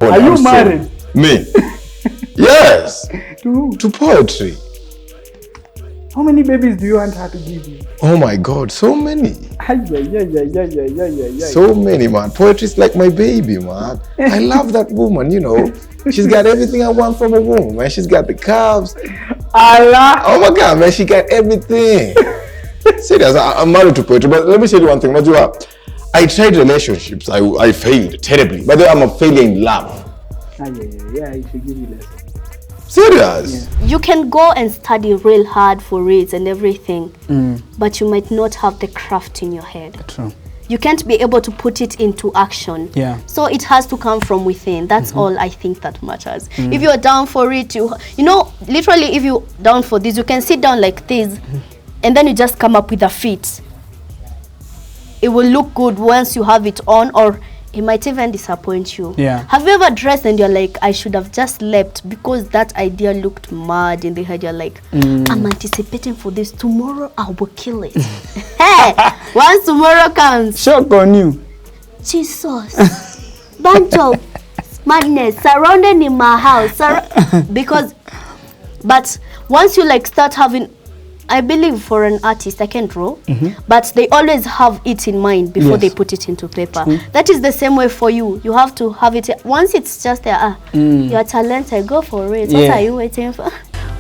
God. Are you married? Me? Yes. To poetry. How many babies do you want her to give you? Oh my God, so many. Yeah. So many, man. Poetry is like my baby, man. I love that woman, you know. She's got everything I want from a woman, man. She's got the curves. Allah. Oh my God, man, she got everything. Serious, I'm married to poetry, but let me say you one thing. I tried relationships, I failed terribly. By the way, I'm a failure in love. Yeah, I should give you lessons. Serious? Yeah. You can go and study real hard for it and everything, but you might not have the craft in your head. True. You can't be able to put it into action. Yeah. So it has to come from within. That's all I think that matters. If you're down for it, you know, literally if you're down for this, you can sit down like this and then you just come up with a fit. It will look good once you have it on, or it might even disappoint you. Yeah. Have you ever dressed and you're like, I should have just slept because that idea looked mad in the head? You're like, I'm anticipating for this. Tomorrow I will kill it. Hey, once tomorrow comes, Shock on you. Jesus, bunch of madness surrounded in my house. But once you like start having, I believe for an artist, I can draw, but they always have it in mind before they put it into paper. That is the same way for you. You have to have it, once it's just there, you're talented, go for it. What are you waiting for?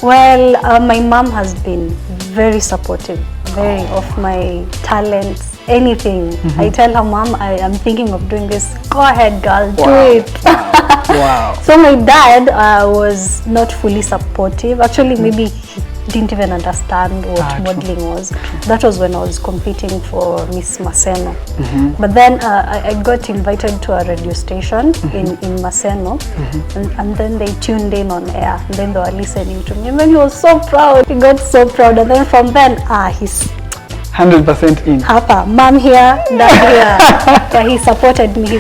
Well, my mom has been very supportive, of my talents, anything. I tell her, Mom, I am thinking of doing this. Go ahead, girl, do it. Wow. So my dad was not fully supportive. Actually, maybe he didn't even understand what modeling was. That was when I was competing for Miss Maseno. But then I got invited to a radio station in Maseno, and then they tuned in on air, and then they were listening to me, and then he was so proud. He got so proud, and then from then, he's 100% in. Hapa, mom here, dad here. Yeah, he supported me.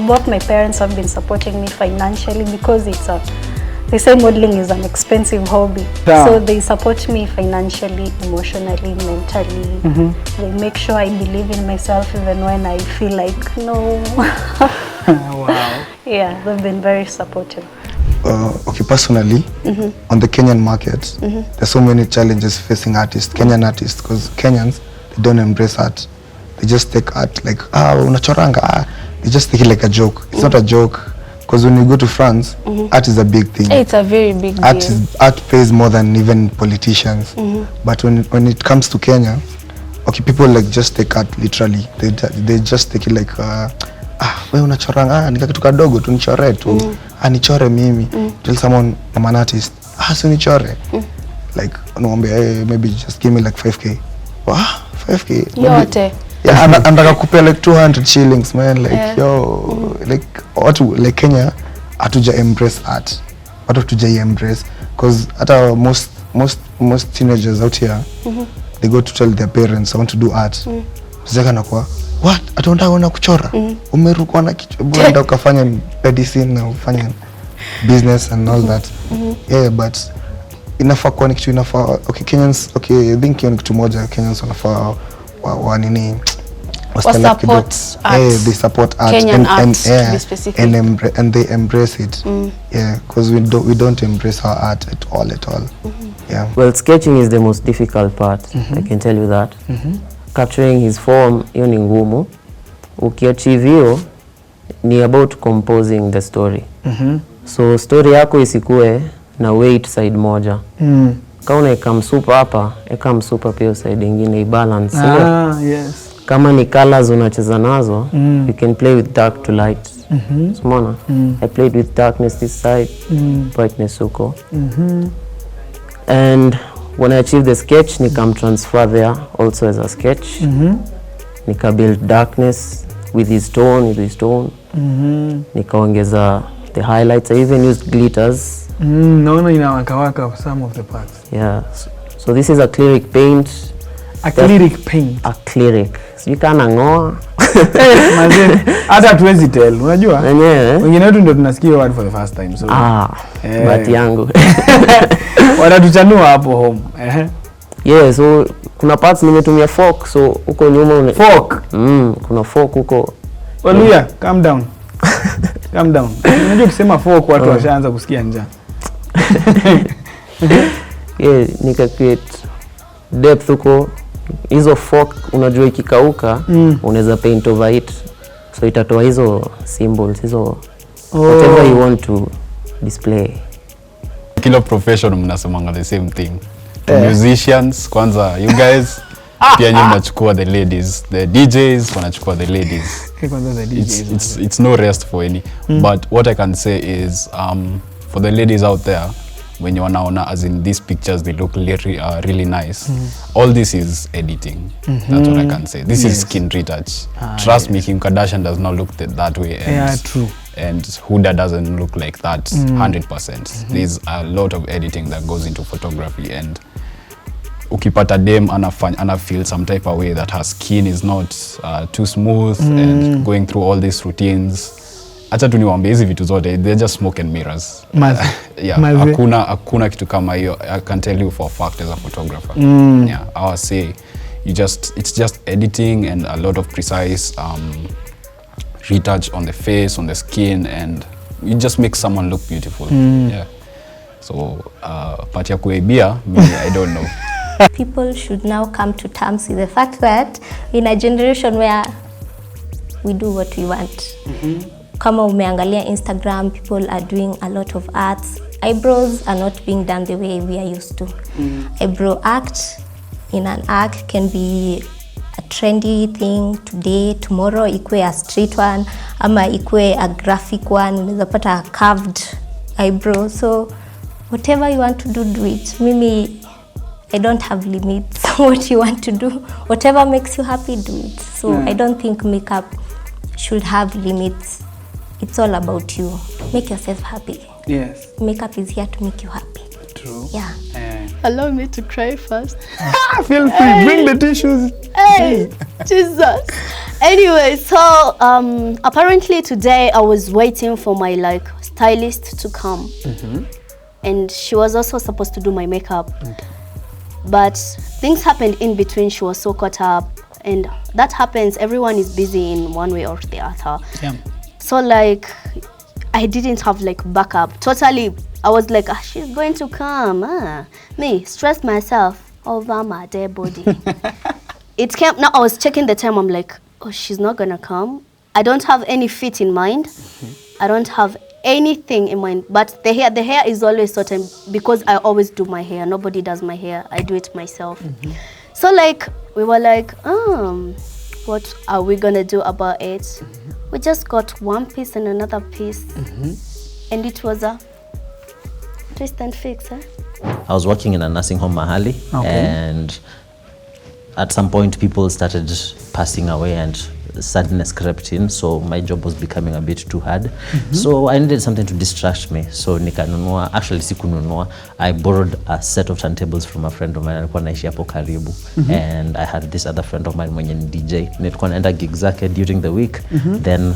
Both my parents have been supporting me financially because they say modeling is an expensive hobby. Yeah. So they support me financially, emotionally, mentally. They make sure I believe in myself even when I feel like, no. Wow. Yeah, they've been very supportive. Okay, personally, on the Kenyan market, there's so many challenges facing artists, Kenyan artists, because Kenyans, they don't embrace art. They just take art like, unachoranga, they just take it like a joke. It's not a joke, because when you go to France, art is a big thing. It's a very big deal. Art pays more than even politicians. But when it comes to Kenya, okay, people like just take art literally. They just take it like, wewe unachoranga, nika kitu kadogo tu nichore tu. Nichore mimi. Tell someone, I'm an artist. So nichore. Like, hey, maybe just give me like 5K. Wow, 5K. Yote. Yeah, and I could pay like 200 shillings, man. Like, yo, like Kenya, atuja embrace art. Watu tuja embrace, because at our most teenagers out here, they go to tell their parents, I want to do art. Zeka na kwa, what? Atonda wana kuchora. Umerukwa na kichwa. Bwana ukafanya medicine na ufanya business and all that. Yeah, but inafaa kwa kitu inafaa. Okay, Kenyans, okay, I think ni kitu moja Kenyans wanafaa wa nini? Support art. They support art. Kenyan art, to be specific. And they embrace it. Yeah, because we don't embrace our art at all. Yeah. Well, sketching is the most difficult part. I can tell you that. Capturing his form, hiyo ni ngumu. Ukiachieve hiyo, ni about composing the story. So story yako isikue na weight side moja. Kama unaweka msupa hapa, eka msupa pia side nyingine ibalance. Yes. Kama ni colors unacheza nazo, you can play with dark to light. Simona, I played with darkness this side, brightness huko. And when I achieve the sketch, nika transfer there also as a sketch. Nika build darkness with his tone, nikaongeza the highlights. I even used glitters. Naona inawaka some of the parts. Yeah. So this is acrylic paint. Acrylic paint. Acrylic. Sijui kana ngoa. Mazee, hata tuwezi tell. Unajua? Wengine wetu ndio tunasikia word for the first time. So but yangu. Wanatuchanua hapo home. Yeah, so kuna parts nimetumia fork, so uko nyuma fork. Kuna fork huko. Waluya, calm down. Calm down. Unajua ukisema folk watu washaanza kusikia njaa. Yeah, nika create depth huko. Hizo folk unajua ikikauka unaweza paint over it. So itatoa hizo symbols, hizo whatever you want to display. Kila profession mnasemanga the same thing. Musicians kwanza, you guys pia nyinyi mnachukua the ladies, the DJs wanachukua the ladies. It's no rest for any. But what I can say is for the ladies out there, when you wanaona as in these pictures they look really nice. All this is editing. That's what I can say. This is skin retouch. Trust me, Kim Kardashian does not look that way. And True. And Huda doesn't look like that 100%. There's a lot of editing that goes into photography, and ukipata dem ana feel some type of way that her skin is not too smooth and going through all these routines. Acha tu niwaambie hizi vitu zote, they're just smoke and mirrors. Yeah, hakuna kitu kama hiyo. I can tell you for a fact as a photographer. Yeah, I would say it's just editing and a lot of precise retouch on the face, on the skin, and it just makes someone look beautiful. Yeah. So part ya kuibia, maybe I don't know. People should now come to terms with the fact that in a generation where we do what we want. Kama umeangalia Instagram, people are doing a lot of arts. Eyebrows are not being done the way we are used to. Eyebrow act in an arc can be a trendy thing today, tomorrow ikue a street one, ama ikue a graphic one, unaweza pata a curved eyebrow. So whatever you want to do, do it. Mimi, I don't have limits. What you want to do, whatever makes you happy, do it. So I don't think makeup should have limits. It's all about you. Make yourself happy. Yes. Makeup is here to make you happy. True. Yeah. Allow me to cry first. Feel free. Bring the tissues. Hey, Jesus. Anyway, so apparently today I was waiting for my stylist to come, and she was also supposed to do my makeup, but things happened in between. She was so caught up, and that happens. Everyone is busy in one way or the other. Yeah. So I didn't have backup. Totally, I was like, she's going to come. Me, stressed myself over my dead body. It came, now I was checking the time, I'm like, oh, she's not gonna come. I don't have any fit in mind. I don't have anything in mind. But the hair is always sorted because I always do my hair. Nobody does my hair. I do it myself. So we were like, what are we gonna do about it? We just got one piece and another piece, and it was a twist and fix. I was working in a nursing home mahali, and at some point people started passing away and sadness crept in, so my job was becoming a bit too hard. So I needed something to distract me, so nikanunua, actually sikununua, I borrowed a set of turntables from a friend of mine alikuwa naishi hapo karibu, and I had this other friend of mine mwenye ni DJ, nilikuwa naenda gig zake during the week, then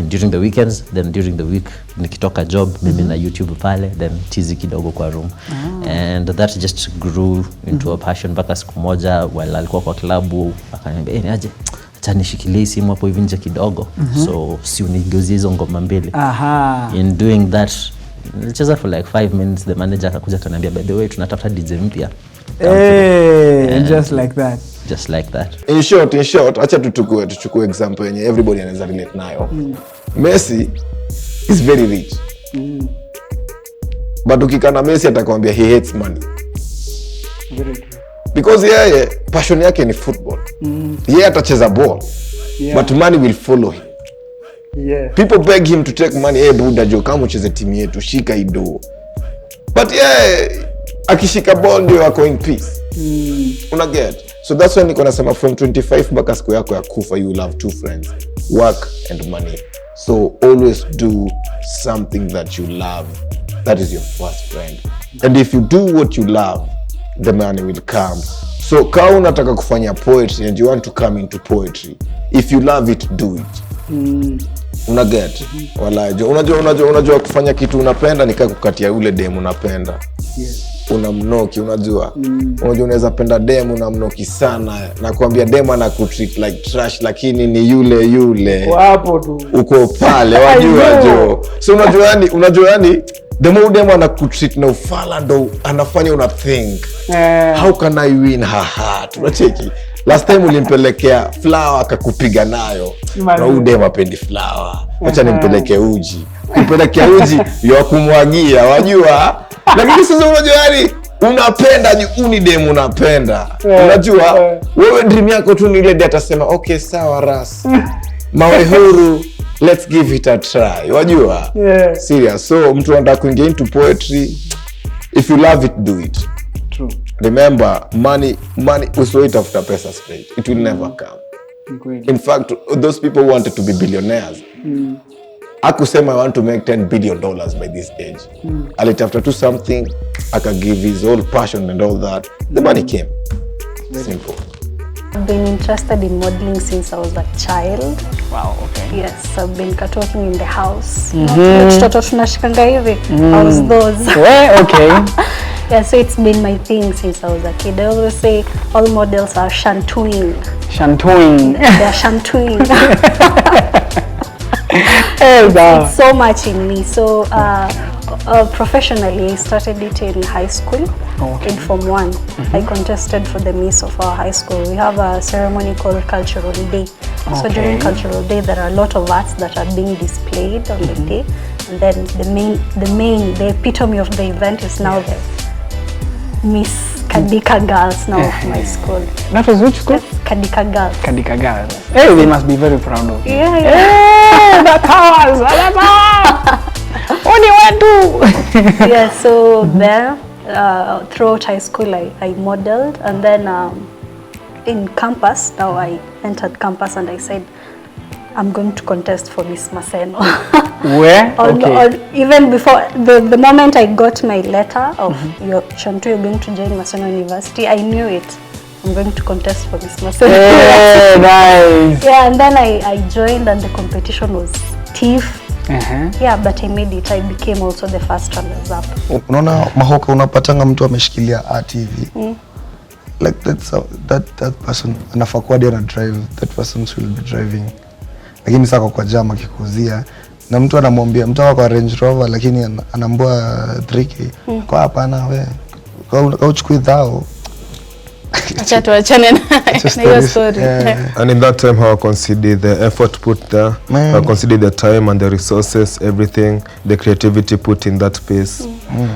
during the weekends, then during the week nikitoka job mimi na YouTube pale, then tizi kidogo kwa room. And that just grew into a passion. Mpaka siku moja while alikuwa kwa klabu akaniambia niaje acha nishikilie simu hapo hivi nje kidogo, so si unigeuzie hizo ngoma mbili. In doing that nilicheza for 5 minutes, the manager akakuja akaniambia by the way tunatafuta DJ mpya. Just like that. Just like that. In short, acha tuchukue example yenye everybody anaweza relate nayo. Messi is very rich. But ukikana Messi atakwambia he hates money. Very true. Because yeye passion yake ni football. Yeye atacheza ball. But money will follow him. People beg him to take money. Hey buda jo, kama ucheze timu yetu shika ido. But akishika ball ndio yako in peace. Una get? So that's why niko nasema from 25 mpaka siku yako ya kufa you will have two friends, work and money. So always do something that you love. That is your first friend. And if you do what you love, the money will come. So kama unataka kufanya poetry and you want to come into poetry, if you love it, do it. Una get? Unajua kufanya kitu unapenda ni kama kukatia ule demo unapenda. unamnoki, unajua unaweza penda dem unamnoki sana na kuambia dem ana kutreat like trash, lakini ni yule hapo tu uko pale, wajua jo. So unajua yani the more dem ana kutreat na ufala ndo anafanya una think how can I win her heart. Unacheki last time ulimpelekea flower akakupiga nayo, na dem apendi flower, acha nimpeleke uji, kumpelekea uji ya kumwagia, wajua. Lakini sasa unajua yani unapenda uni dem unapenda, unajua wewe dream yako tu ni ile dia atasema okay sawa ras mawe huru, let's give it a try, wajua. Serious. So mtu anataka kuingia into poetry, if you love it, do it. True. Remember, money usiwaitafuta pesa straight, it will never come. In fact, those people who wanted to be billionaires, akusema I want to make $10 billion by this age. Alitafuta to something, aka give his whole passion and all that, the money came. Simple. I've been interested in modeling since I was a child. Wow, okay. Yes, I've been catwalking in the house. Toto tunashikanga hivi. I was those. Okay. Yeah, so it's been my thing since I was a kid. I always say all models are shantooing. They're shantooing. It's so much in me. So professionally, I started it in high school, in Form 1. I contested for the Miss of our high school. We have a ceremony called Cultural Day. So during Cultural Day, there are a lot of arts that are being displayed on the day. And then the epitome of the event is now the Miss Kadika Girls now of my school. That was which school? Kadika Girls. Kadika Girls. Hey, they must be very proud of you. Yeah. Hey, that's only one too. Yeah, so there, throughout high school, I modeled, and then in campus, now I entered campus and I said, I'm going to contest for Miss Maseno. Where? Even before, the moment I got my letter of Shantu, you're going to join Maseno University, I knew it. I'm going to contest for Miss Maseno. Hey, nice. Yeah, and then I joined and the competition was stiff. Yeah, but I made it. I became also the first runners up. Unaona mahoka unapatanga mtu ameshikilia art hivi. Like that person anafaa kuwa ana drive, that person will be driving. Lakini sasa kwa jama kikuzia na mtu anamwambia mtu kwa Range Rover lakini anambua 3K. Kwa hapana wewe. Kwa uchukui dhao. Acha tuachane na hiyo story. And in that time, how I consider the effort put there, I consider the time and the resources, everything, the creativity put in that piece.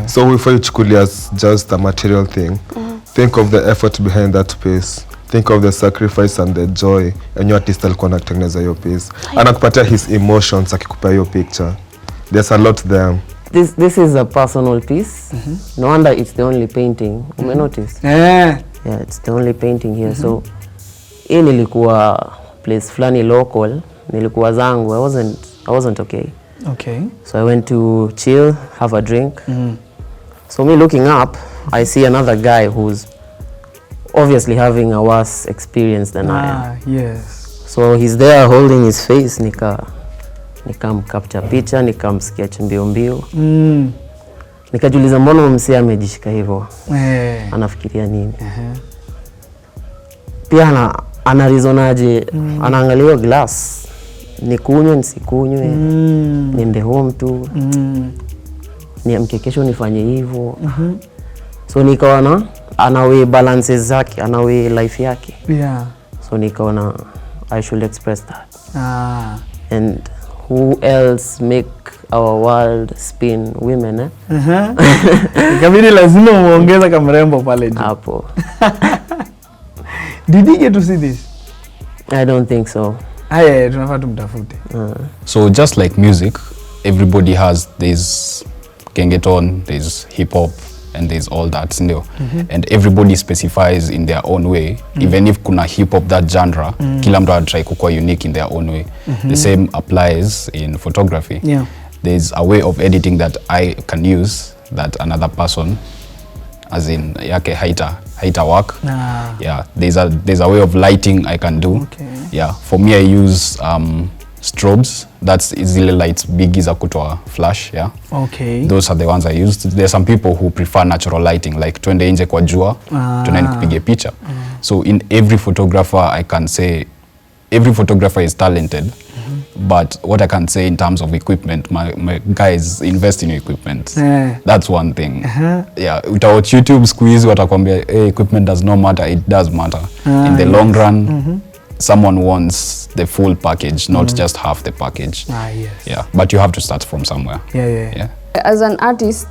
So if you chukulia as just a material thing, think of the effort behind that piece. Think of the sacrifice and the joy, and your artist alikuwa anatengeneza hiyo piece. Anakupatia his emotions akikupa hiyo picture. There's a lot there. This is a personal piece. No wonder it's the only painting. Ume notice? Yeah, it's the only painting here. So hii nilikuwa place flani local, nilikuwa zangu. I wasn't okay. So I went to chill, have a drink. So me looking up, I see another guy who's obviously having a worse experience than I am. Yes. So he's there holding his face, nikamcapture picha, nikamsketch mbio. Nikajiuliza mbona msee amejishika hivyo? Anafikiria nini? Pia ana reasonaje? Anaangalia glass. Nikunywe nisikunywe. Niende home tu. Niamke kesho nifanye hivyo. So nikaona anawe balances zake, anawe life yake. So nikaona I should express that. And who else make our world spin women, Ikabidi lazima muongeza kamrembo pale juu. Hapo. Did you get to see this? I don't think so. Tunafaa tumtafute. So just like music, everybody has this gengeton, there's hip hop, and there's all that still. And everybody specifies in their own way. Even if kuna hip hop that genre, kila mtu try kukua unique in their own way. The same applies in photography. There's a way of editing that I can use that another person, as in yake haita work. Yeah, there's a way of lighting I can do. Yeah, for me I use strobes, that's zile lights big za kutoa flash, yeah. Okay. Those are the ones I used. There are some people who prefer natural lighting, like twende nje kwa jua, tunaenda kupige picha. So in every photographer, I can say every photographer is talented. But what I can say in terms of equipment, my guys invest in equipment. That's one thing. Yeah, without YouTube squeeze, watakwambia, hey, equipment does not matter. It does matter. In the long run, someone wants the full package, not just half the package. Yes. Yeah, but you have to start from somewhere. Yeah. As an artist,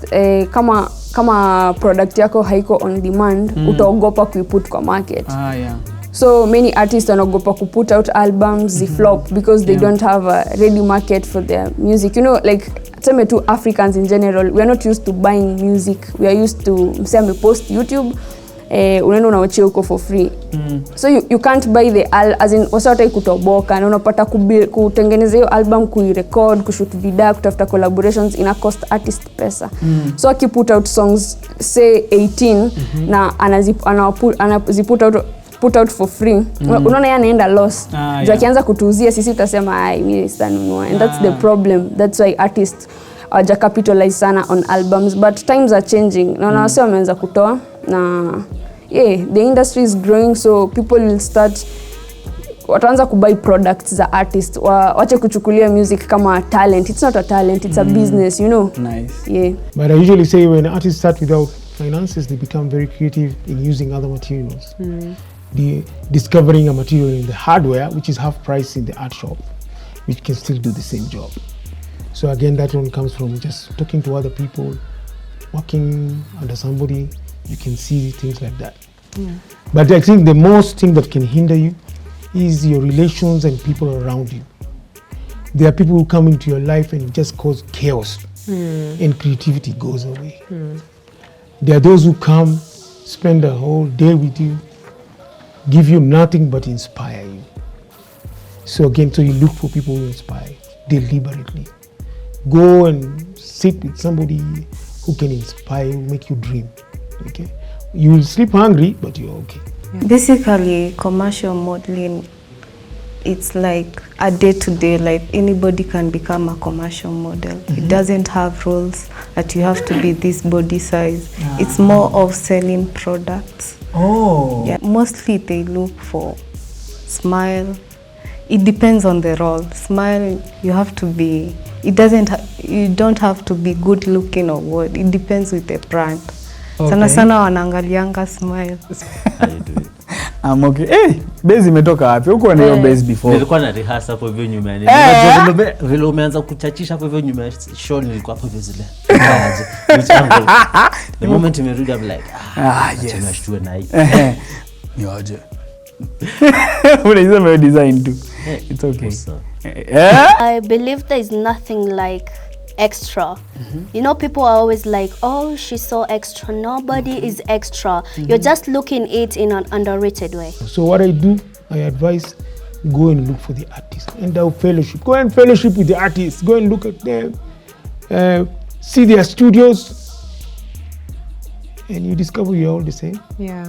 kama product yako haiko on demand, utaogopa kuiput kwa market. Yeah. So many artists wanaogopa kuput out albums, flop because they don't have a ready market for their music. You know, like tuseme tu Africans in general, we are not used to buying music. We are used to mseme post YouTube, unaenda unawachia huko for free. So you can't buy the as in wasata kutoboka na unapata kutengeneza hiyo album, kuirecord, kushoot video, kutafuta collaborations, ina cost artist pesa. So akiput out songs say 18 na put out for free. Unaona yanaenda loss. Akianza kutuuzia sisi utasema ai mimi sitanunua. And that's the problem. That's why artists hawaja capitalize sana on albums, but times are changing. Na wase wameanza kutoa na the industry is growing, so people will start wataanza kubuy products za artists. Wache kuchukulia music kama talent. It's not a talent, it's a business, you know. Nice. Yeah. But I usually say when artists start without finances, they become very creative in using other materials. Discovering a material in the hardware, which is half price in the art shop, which can still do the same job. So again, that one comes from just talking to other people, working under somebody. You can see things like that. But I think the most thing that can hinder you is your relations and people around you. There are people who come into your life and just cause chaos, and creativity goes away. There are those who come, spend a whole day with you, give you nothing but inspire you. So again, so you look for people who inspire deliberately. Go and sit with somebody who can inspire you, make you dream. Okay, you will sleep hungry, but you're okay. Basically, commercial modeling, it's like a day-to-day, like anybody can become a commercial model. It doesn't have rules that you have to be this body size. It's more of selling products. Yeah, mostly they look for smile. It depends on the role. Smile, you have to be, you don't have to be good looking or what. It depends with the brand. Sana sana wanaangalianga smile. I'm okay. Base imetoka wapi? Huko na hiyo base before. Nilikuwa na rehearse hapo hivyo nyuma yani. Unajua vile umeanza kuchachisha hapo hivyo nyuma show nilikuwa hapo hivyo zile. The moment imerudi I'm like yes. Tunashtua na hii. Ni aje. Unaweza design too. It's okay. I believe there is nothing like extra. You know, people are always like, oh, she's so extra. Nobody is extra. You're just looking it in an underrated way. So what I do, I advise, go and look for the artists and fellowship. Go and fellowship with the artists. Go and look at them. See their studios. And you discover you're all the same. Yeah.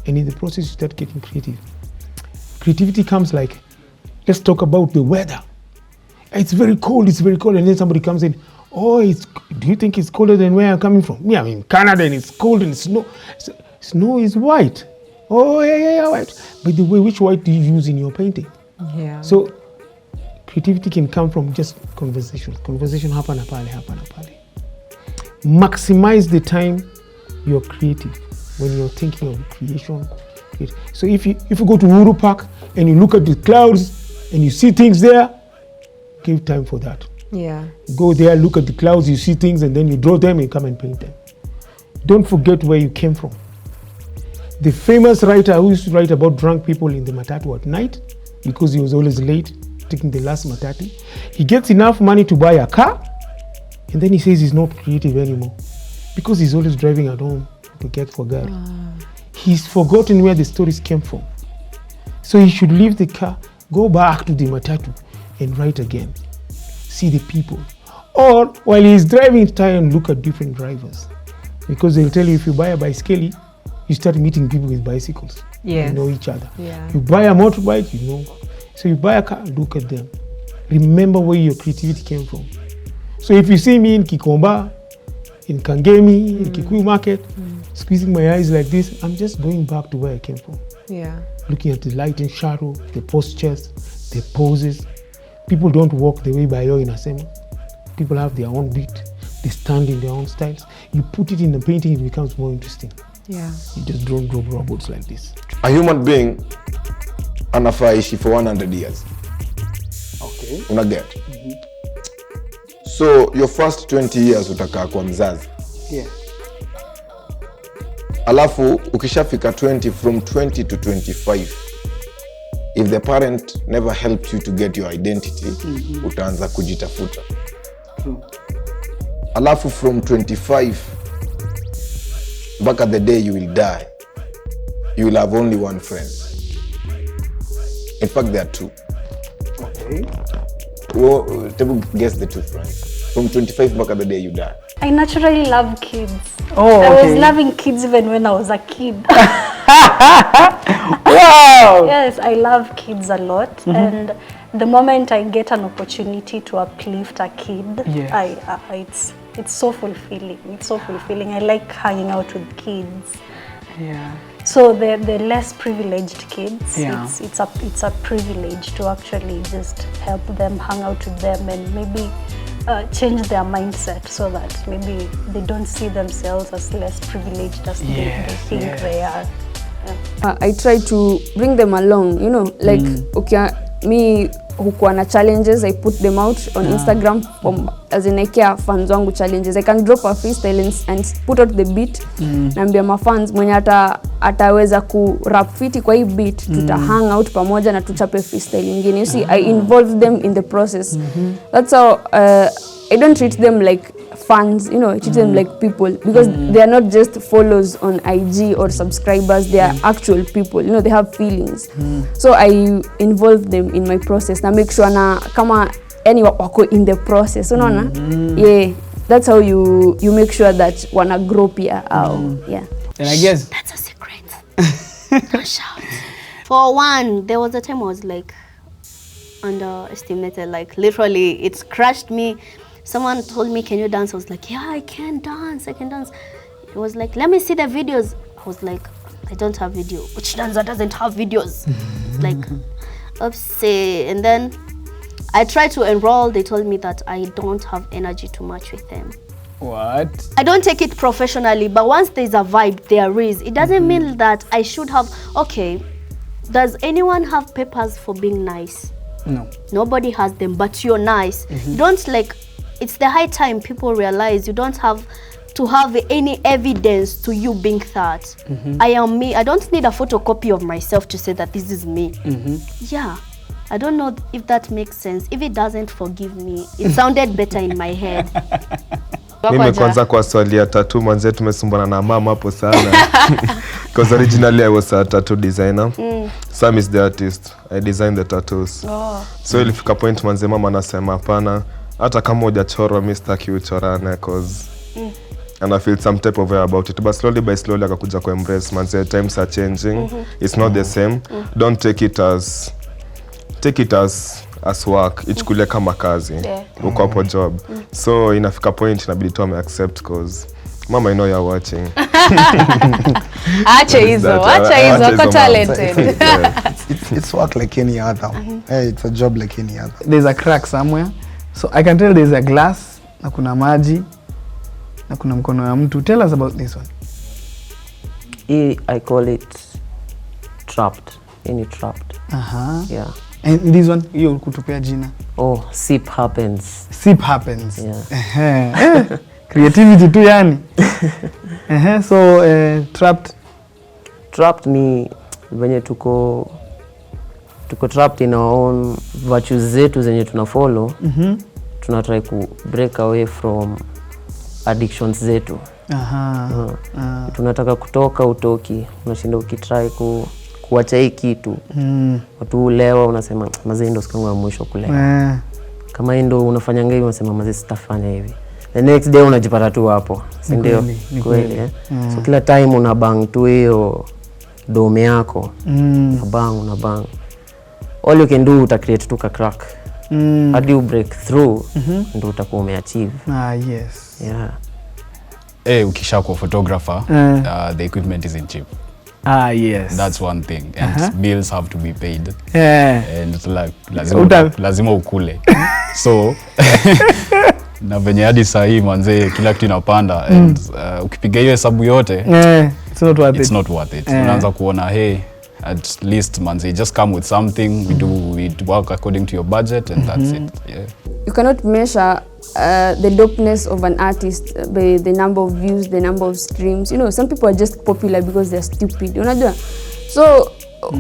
And in the process, you start getting creative. Creativity comes like, let's talk about the weather. It's very cold, and then somebody comes in, oh, do you think it's colder than where I'm coming from? Yeah, I'm in Canada and it's cold and snow is white. Oh, yeah, white. By the way, which white do you use in your painting? Yeah. So creativity can come from just conversation. Conversation hapana pale. Maximize the time you're creative when you're thinking of creation. So if you go to Uhuru Park and you look at the clouds and you see things there, give time for that. Yeah. Go there, look at the clouds, you see things, and then you draw them and come and paint them. Don't forget where you came from. The famous writer who used to write about drunk people in the matatu at night, because he was always late, taking the last matatu, he gets enough money to buy a car, and then he says he's not creative anymore, because he's always driving at home to get for God. He's forgotten where the stories came from. So he should leave the car, go back to the matatu, and write again. See the people. Or while he's driving, try and look at different drivers. Because they'll tell you if you buy a bicycle, you start meeting people with bicycles. Yes. You know each other. Yeah. You buy a motorbike, you know. So you buy a car, look at them. remember where your creativity came from. So if you see me in Kikomba, in Kangemi, in Kikuyu market, squeezing my eyes like this, I'm just going back to where I came from. Yeah. Looking at the light and shadow, the postures, the poses. People don't walk the way by your in Asema. People have their own beat. They stand in their own styles. You put it in the painting, it becomes more interesting. Yeah. You just don't draw robots like this. A human being anafaa ishi for 100 years. Okay. Una get? So your first 20 years utakaa kwa mzazi. Yeah. Alafu ukishafika 20, from 20 to 25, if the parent never helped you to get your identity, utaanza kujitafuta. Alafu from 25 mpaka the day you will die, you will have only one friend. In fact, there are two. Okay. Well, guess the two friends. From 25 mpaka the day you die. I naturally love kids. Oh, I okay. was loving kids even when I was a kid. Wow! Yes, I love kids a lot. And the moment I get an opportunity to uplift a kid, Yes. it's so fulfilling. It's so fulfilling. I like hanging out with kids. Yeah. So the less privileged kids, Yeah. it's a privilege to actually just help them, hang out with them, and maybe change their mindset so that maybe they don't see themselves as less privileged as they think they are. Yeah. I try to bring them along, you know, like okay, me hukuwa na challenges, I put them out on Instagram as in I care fans wangu challenges. I can drop a freestyle and put out the beat. Naambia ma fans mwenye ataweza ku rap fiti kwa hii beat, tuta hang out pamoja na tuchape freestyle nyingine. You see, I involve them in the process. That's how I don't treat them like fans, you know, I treat them like people, because they are not just followers on IG or subscribers, they are actual people, you know, they have feelings. So I involve them in my process na make sure na kama any wako in the process, unaona? Yeah, that's how you make sure that wana grow pia au yeah. And I guess That's a secret. Don't shout. For one, there was a time I was like underestimated, like literally it's crushed me. Someone told me, can you dance? I was like, yeah, I can dance. It was like, let me see the videos. I was like, I don't have video. Which dancer doesn't have videos? Like, upset. And then I tried to enroll. They told me that I don't have energy to match with them. what? I don't take it professionally, but once there's a vibe, there is. It doesn't mean that I should have, okay, does anyone have papers for being nice? No. Nobody has them, but you're nice. You don't like, it's the high time people realize you don't have to have any evidence to you being that. I am me. I don't need a photocopy of myself to say that this is me. Yeah. I don't know if that makes sense. If it doesn't, forgive me. It sounded better in my head. Mimi kwanza kwa swali ya tattoo manze tumesumbana na mama hapo sana. Because originally I was a tattoo designer. Sam is the artist. I designed the tattoos. So ilifika point manze mama anasema hapana, hata kama hujachora mimi sitaki uchorane cause and I feel some type of way about it. But slowly by slowly akakuja ku embrace manze, times are changing. It's not the same. Don't take it as work, ichukulie kama kazi. Uko hapo job. So inafika point inabidi tu accept cause mama I know you're watching. Acha hizo kwa talented. It's work like any other. Hey, it's a job like any other. There's a crack somewhere. So I can tell there's a glass, na kuna maji, na kuna mkono ya mtu. Tell us about this one. I call it trapped. Any trapped. Yeah. And this one, hiyo kutupea jina. Oh, sip happens. Sip happens. Yeah. Creativity tu yani. So trapped ni venye tuko trapped in our own virtues zetu zenye tuna follow. Tuna try ku break away from addictions zetu. Tunataka kutoka utoki, unashinda ukitry kuacha hii kitu. Watu ulewa unasema mazee ndo siku ya mwisho kulewa. Kama ndo unafanya ngei unasema mazee sitafanya hivi. The next day unajipata tu hapo. Si ndio? Kweli. So kila time una bang tu hiyo dome yako. Una bang. All you can do uta create tu ka crack. hadi you break through ndio utakuwa umeachieve. Yes. Yeah. Ukisha kwa photographer, the equipment isn't cheap. Yes. That's one thing, and bills have to be paid. And like lazima ukule. So na venye hadi sahi manze kila kitu inapanda, and ukipiga hiyo hesabu yote, it's not worth it. Unaanza kuona hey, at least manze just come with something, we work according to your budget, and that's it. Yeah. You cannot measure the dopeness of an artist by the number of views, the number of streams. You know, some people are just popular because they're stupid. Unajua? So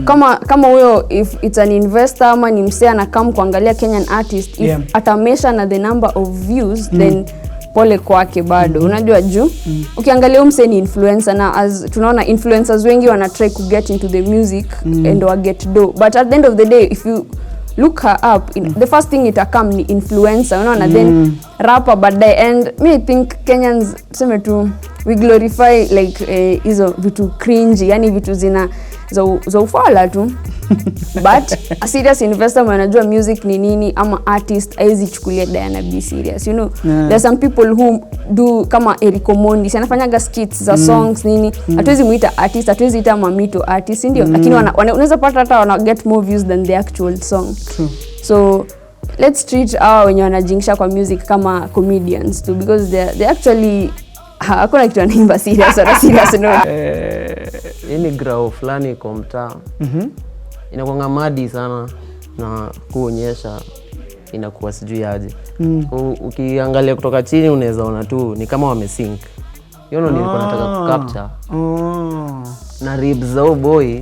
kama huyo, if it's an investor ama ni msee anakam kuangalia Kenyan artist, if atamesha na the number of views, then pole kwake bado. Unajua juu ukiangalia msee ni influencer, na as tunaona influencers wengi wana try to get into the music and wa get do, but at the end of the day if you look her up, the first thing itakam ni influencer, unaona, then rapper baadaye. And me I think Kenyans tuseme tu we glorify like hizo vitu cringy, yani vitu zina za ufala tu. But a serious investor anajua music ni nini, ama artist aizi chukulia Diana be serious, you know. There are some people who do kama Eric Omondi, anafanyaga skits za songs nini, hatuwezi muita artist, hatuwezi ita mamito artist, ndio, lakini unaweza pata hata wana get more views than the actual song. True. So let's treat our wenye wanajingisha kwa music kama comedians too, because they actually hakuna kitu anaimba serious or serious, no. Ini grau fulani kwa mtaa. Inakuanga madi sana na kuonyesha inakuwa sijui aje. Ukiangalia kutoka chini unaweza ona tu ni kama wamesync. Hiyo ndo nilikuwa nataka kucapture. Na ribs za boy,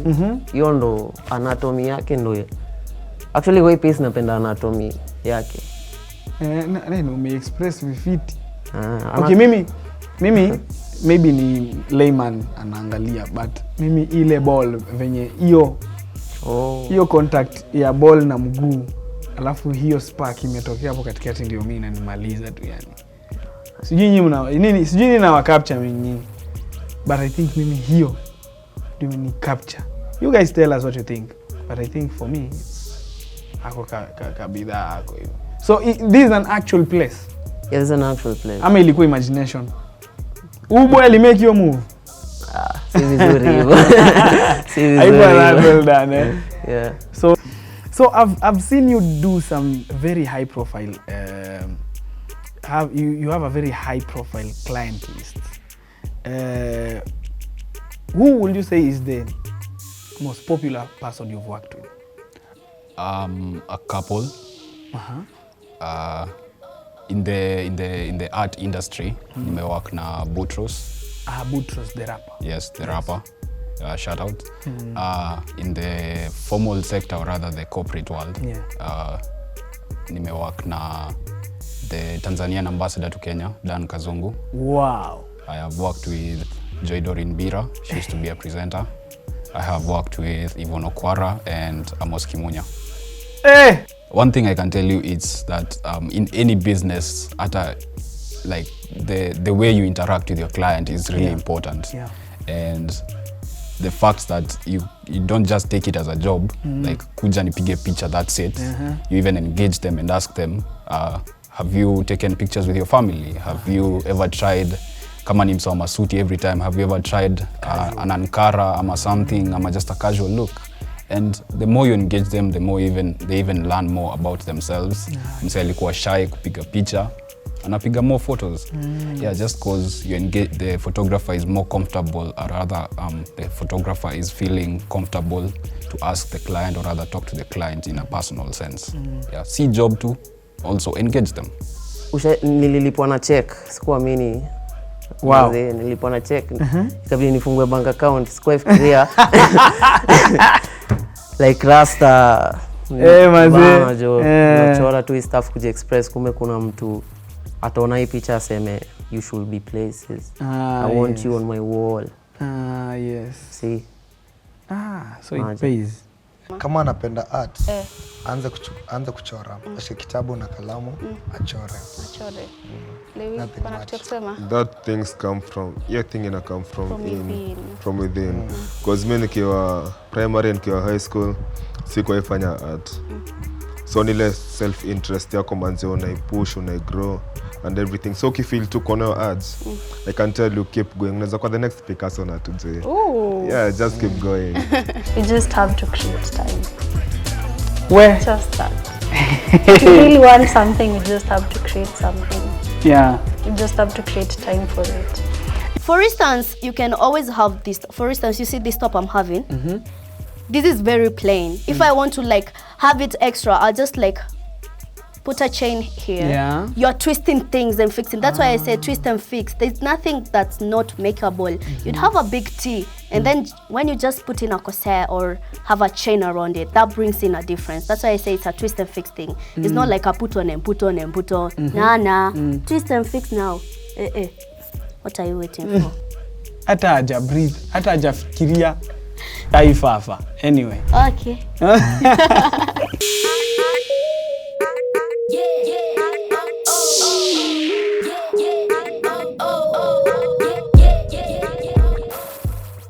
hiyo ndo anatomy yake ndo. Actually way piece napenda anatomy yake. Neno ume-express vifiti. Okay, mimi maybe ni layman anaangalia, but mimi ile ball venye hiyo contact ya ball na mguu, alafu hiyo spark imetokea hapo katikati, ndio mimi nanimaliza tu yani. Sijui nyinyi sijui nini na capture mimi, but I think mimi hiyo ndio ni capture. You guys tell us what you think, but I think for me ako kabidha ako hiyo. So this is an actual place. Yeah, it's an actual place. Ama ilikuwa imagination? Ubo ali make your move. Si vizuri hivyo. Si vizuri. Well done. Yeah. So I've seen you do some very high profile you have a very high profile client list. Who would you say is the most popular person you've worked with? A couple. In the art industry, nimework na Boutros. Boutros the rapper. Yes, the rapper. Shout out. In the formal sector, or rather the corporate world, nimework na the Tanzanian ambassador to Kenya, Dan Kazungu. Wow. I have worked with Joy Doreen Bira. She used to be a presenter. I have worked with Yvonne Okwara and Amos Kimunya. Hey! One thing I can tell you is that in any business, like the way you interact with your client is really important. Yeah. And the fact that you don't just take it as a job, like kuja nipige picha, that's it. You even engage them and ask them, have you taken pictures with your family? Have you ever tried, kama ni msawa masuti every time, have you ever tried an ankara ama something, ama just a casual look? And the more you engage them, the more they even learn more about themselves. Mse alikuwa shy kupiga picha, anapiga more photos. Yeah, just cause you engage, the photographer is more comfortable, or rather the photographer is feeling comfortable to ask the client, or rather talk to the client in a personal sense. Yeah, see job too, also engage them. Nililipwa na check, sikuamini. Wow. Nilipwa na check, ikabidi nifungue bank account, sikufikiria. Like Rasta. Maze. Nachora tu staff kuji express, kumbe kuna mtu ataona hii picha aseme you should be places. I want you on my wall. Yes. See. So it pays. Kama anapenda art, anza kuchora. Ashike kitabu na kalamu, achore. Lewi, kuna kitu kusema? That things come from, from within. Because mimi nikiwa primary, nikiwa high school, sikuwahi fanya art. So ni ile self interest yako manze unaipush unaigrow and everything. So ukifeel tu kona ads, I can tell you keep going. Unaweza kwa the next Picasso na tuje. Yeah, just keep going. You just have to create time. Where? Just that. If you really want something, you just have to create something. Yeah. You just have to create time for it. For instance, you can always have this. For instance, you see this top I'm having. This is very plain. If I want to like have it extra, I'll just like put a chain here. Yeah. You're twisting things and fixing. That's why I say twist and fix. There's nothing that's not makeable. You'd have a big T, and then when you just put in a corset or have a chain around it, that brings in a difference. That's why I say it's a twist and fix thing. It's not like a put on and put on and put on. Nah. Twist and fix now. What are you waiting for? Hata haja breathe, hata haja fikiria taifafa. Anyway. Okay. Yeah.